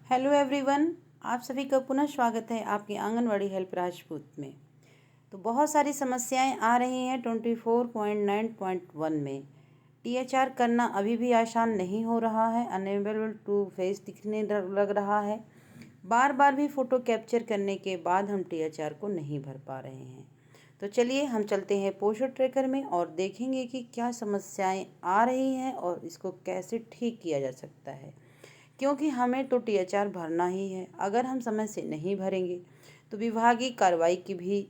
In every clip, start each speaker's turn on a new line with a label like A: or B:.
A: Hello everyone. आप सभी का पुनः स्वागत है आपकी आंगनवाड़ी हेल्प राजपूत में। तो बहुत सारी समस्याएं आ रही हैं 24.9.1 में। टीएचआर करना अभी भी आसान नहीं हो रहा है। अनेबल टू फेस दिखने लग रहा है। बार बार भी फ़ोटो कैप्चर करने के बाद हम टीएचआर को नहीं भर पा रहे हैं। तो चलिए हम चलते हैं पोषण ट्रैकर में और देखेंगे कि क्या समस्याएं आ रही हैं और इसको कैसे ठीक किया जा सकता है, क्योंकि हमें तो टीएचआर भरना ही है। अगर हम समय से नहीं भरेंगे तो विभागीय कार्रवाई की भी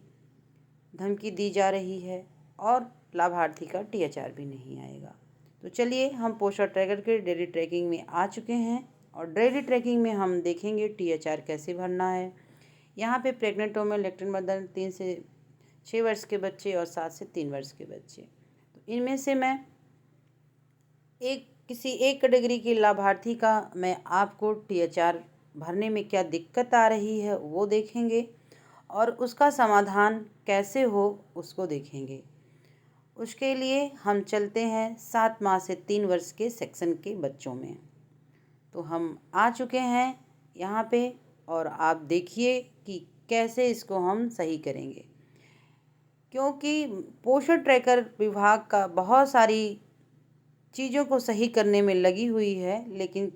A: धमकी दी जा रही है और लाभार्थी का टीएचआर भी नहीं आएगा। तो चलिए हम पोषण ट्रैकर के डेली ट्रैकिंग में आ चुके हैं और डेली ट्रैकिंग में हम देखेंगे टीएचआर कैसे भरना है। यहाँ पे प्रेग्नेंट वुमेन, लैक्टेंट मदर, 3 से 6 वर्ष के बच्चे और 7 से 3 वर्ष के बच्चे। तो इनमें से मैं किसी एक कैटेगरी के लाभार्थी का मैं आपको टीएचआर भरने में क्या दिक्कत आ रही है वो देखेंगे और उसका समाधान कैसे हो उसको देखेंगे। उसके लिए हम चलते हैं 7 माह से 3 वर्ष के सेक्शन के बच्चों में। तो हम आ चुके हैं यहाँ पे और आप देखिए कि कैसे इसको हम सही करेंगे, क्योंकि पोषण ट्रैकर विभाग का बहुत सारी चीज़ों को सही करने में लगी हुई है, लेकिन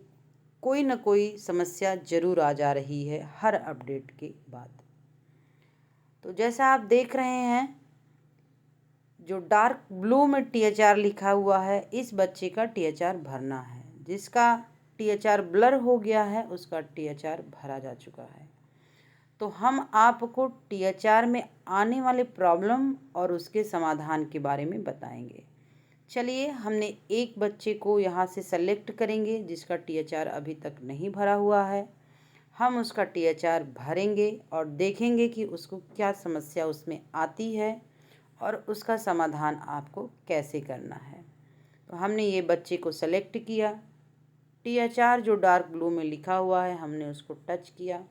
A: कोई न कोई समस्या ज़रूर आ जा रही है हर अपडेट के बाद। तो जैसा आप देख रहे हैं, जो डार्क ब्लू में टीएचआर लिखा हुआ है, इस बच्चे का टीएचआर भरना है। जिसका टीएचआर ब्लर हो गया है उसका टीएचआर भरा जा चुका है। तो हम आपको टीएचआर में आने वाले प्रॉब्लम और उसके समाधान के बारे में बताएंगे। चलिए हमने एक बच्चे को यहाँ से सेलेक्ट करेंगे जिसका टीएचआर अभी तक नहीं भरा हुआ है। हम उसका टीएचआर भरेंगे और देखेंगे कि उसको क्या समस्या उसमें आती है और उसका समाधान आपको कैसे करना है। तो हमने ये बच्चे को सेलेक्ट किया। टीएचआर जो डार्क ब्लू में लिखा हुआ है हमने उसको टच किया।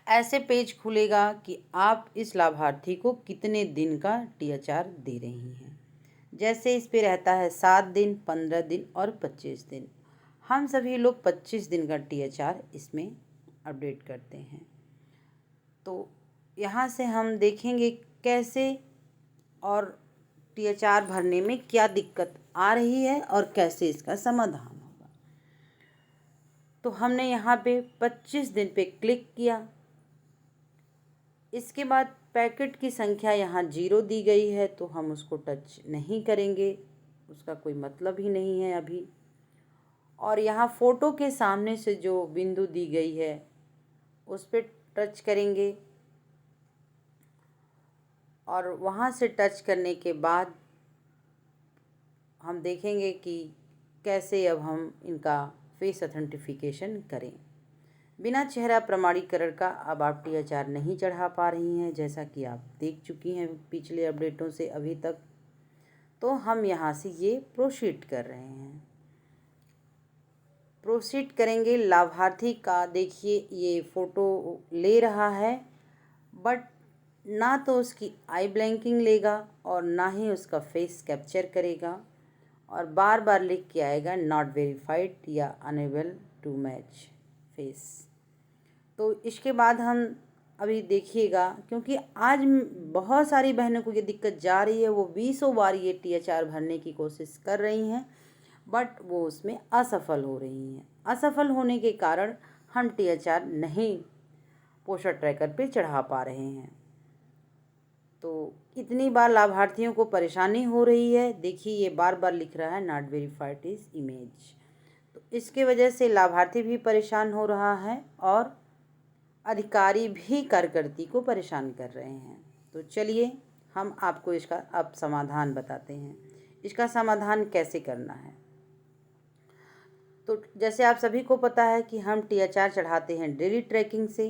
A: ऐसे पेज खुलेगा कि आप इस लाभार्थी को कितने दिन का टीएचआर दे रही हैं। जैसे इस पे रहता है 7 दिन, 15 दिन और 25 दिन। हम सभी लोग 25 दिन का टीएचआर इसमें अपडेट करते हैं। तो यहाँ से हम देखेंगे कैसे और टीएचआर भरने में क्या दिक्कत आ रही है और कैसे इसका समाधान होगा। तो हमने यहाँ पे 25 दिन पे क्लिक किया। इसके बाद पैकेट की संख्या यहाँ 0 दी गई है तो हम उसको टच नहीं करेंगे, उसका कोई मतलब ही नहीं है अभी। और यहाँ फ़ोटो के सामने से जो बिंदु दी गई है उस पर टच करेंगे और वहाँ से टच करने के बाद हम देखेंगे कि कैसे अब हम इनका फेस ऑथेंटिफिकेशन करें। बिना चेहरा प्रमाणीकरण का अब आप टीएचआर नहीं चढ़ा पा रही हैं, जैसा कि आप देख चुकी हैं पिछले अपडेटों से अभी तक। तो हम यहाँ से ये प्रोसीड कर रहे हैं, प्रोसीड करेंगे। लाभार्थी का देखिए ये फ़ोटो ले रहा है, बट ना तो उसकी आई ब्लैंकिंग लेगा और ना ही उसका फेस कैप्चर करेगा और बार बार लिख के आएगा नॉट वेरीफाइड या अनेबल टू मैच फेस। तो इसके बाद हम अभी देखिएगा, क्योंकि आज बहुत सारी बहनों को ये दिक्कत जा रही है, वो 20 बार ये टीएचआर भरने की कोशिश कर रही हैं बट वो उसमें असफल हो रही हैं। असफल होने के कारण हम टीएचआर नहीं पोषण ट्रैकर पे चढ़ा पा रहे हैं। तो इतनी बार लाभार्थियों को परेशानी हो रही है। देखिए ये बार बार लिख रहा है नॉट वेरीफाइड इज इमेज। तो इसके वजह से लाभार्थी भी परेशान हो रहा है और अधिकारी भी कार्यकर्ती को परेशान कर रहे हैं। तो चलिए हम आपको इसका अब समाधान बताते हैं, इसका समाधान कैसे करना है। तो जैसे आप सभी को पता है कि हम टीएचआर चढ़ाते हैं डेली ट्रैकिंग से।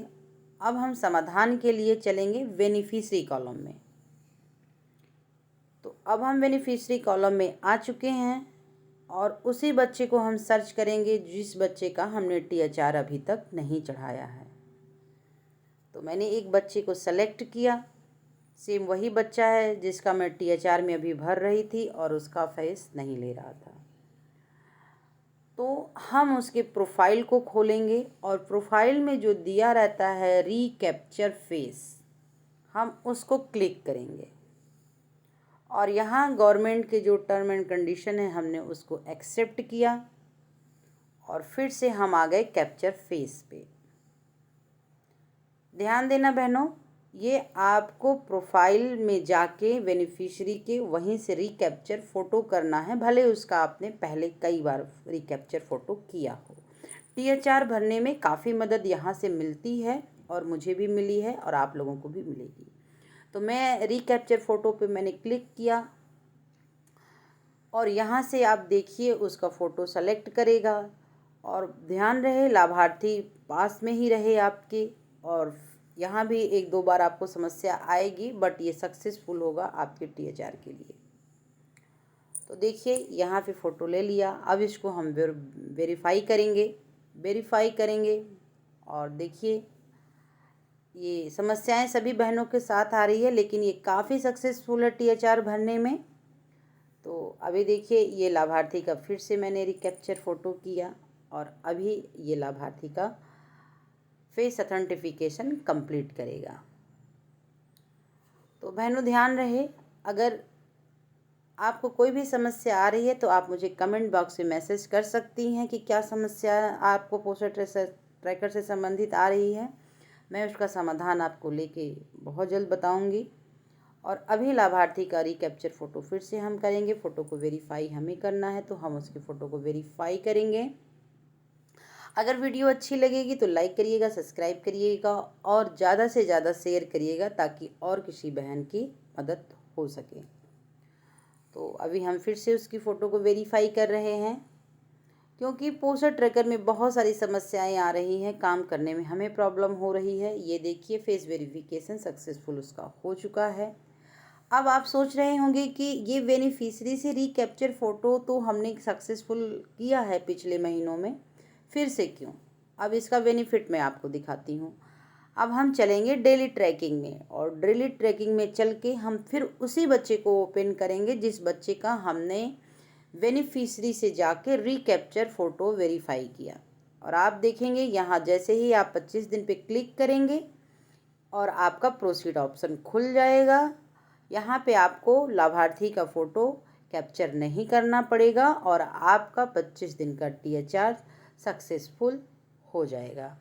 A: अब हम समाधान के लिए चलेंगे बेनिफिशरी कॉलम में। तो अब हम बेनिफिशरी कॉलम में आ चुके हैं और उसी बच्चे को हम सर्च करेंगे जिस बच्चे का हमने टीएचआर अभी तक नहीं चढ़ाया है। तो मैंने एक बच्चे को सेलेक्ट किया। सेम वही बच्चा है जिसका मैं टीएचआर में अभी भर रही थी और उसका फेस नहीं ले रहा था। तो हम उसके प्रोफाइल को खोलेंगे और प्रोफाइल में जो दिया रहता है रीकैप्चर फेस, हम उसको क्लिक करेंगे और यहाँ गवर्नमेंट के जो टर्म एंड कंडीशन है हमने उसको एक्सेप्ट किया और फिर से हम आ गए कैप्चर फेस पे। ध्यान देना बहनों, ये आपको प्रोफाइल में जाके बेनिफिशियरी के वहीं से रिकैप्चर फ़ोटो करना है, भले उसका आपने पहले कई बार रिकैप्चर फ़ोटो किया हो। THR भरने में काफ़ी मदद यहाँ से मिलती है और मुझे भी मिली है और आप लोगों को भी मिलेगी। तो मैं रिकैप्चर फ़ोटो पे मैंने क्लिक किया और यहाँ से आप देखिए उसका फ़ोटो सेलेक्ट करेगा और ध्यान रहे लाभार्थी पास में ही रहे आपके। और यहाँ भी एक दो बार आपको समस्या आएगी, बट ये सक्सेसफुल होगा आपके THR के लिए। तो देखिए यहाँ पे फ़ोटो ले लिया। अब इसको हम वेरीफाई करेंगे और देखिए ये समस्याएं सभी बहनों के साथ आ रही है, लेकिन ये काफ़ी सक्सेसफुल है THR भरने में। तो अभी देखिए ये लाभार्थी का फिर से मैंने रिकैप्चर फ़ोटो किया और अभी ये लाभार्थी का फेस ऑथेंटिफिकेशन कंप्लीट करेगा। तो बहनों ध्यान रहे, अगर आपको कोई भी समस्या आ रही है तो आप मुझे कमेंट बॉक्स में मैसेज कर सकती हैं कि क्या समस्या आपको पोस्टर ट्रैकर से संबंधित आ रही है। मैं उसका समाधान आपको लेके बहुत जल्द बताऊंगी। और अभी लाभार्थी का रिकैप्चर फ़ोटो फिर से हम करेंगे। फ़ोटो को वेरीफाई हमें करना है तो हम उसकी फ़ोटो को वेरीफाई करेंगे। अगर वीडियो अच्छी लगेगी तो लाइक करिएगा, सब्सक्राइब करिएगा और ज़्यादा से ज़्यादा शेयर करिएगा ताकि और किसी बहन की मदद हो सके। तो अभी हम फिर से उसकी फ़ोटो को वेरीफाई कर रहे हैं, क्योंकि पोस्टर ट्रैकर में बहुत सारी समस्याएं आ रही हैं, काम करने में हमें प्रॉब्लम हो रही है। ये देखिए फेस वेरिफिकेशन सक्सेसफुल उसका हो चुका है। अब आप सोच रहे होंगे कि ये बेनिफिशियरी से रिकैप्चर फ़ोटो तो हमने सक्सेसफुल किया है पिछले महीनों में, फिर से क्यों? अब इसका बेनिफिट मैं आपको दिखाती हूँ। अब हम चलेंगे डेली ट्रैकिंग में और डेली ट्रैकिंग में चल के हम फिर उसी बच्चे को ओपन करेंगे जिस बच्चे का हमने बेनिफिशियरी से जाके रिकैप्चर फ़ोटो वेरीफाई किया। और आप देखेंगे यहाँ जैसे ही आप 25 दिन पे क्लिक करेंगे और आपका प्रोसीड ऑप्शन खुल जाएगा। यहाँ पे आपको लाभार्थी का फ़ोटो कैप्चर नहीं करना पड़ेगा और आपका 25 दिन का THR सक्सेसफुल हो जाएगा।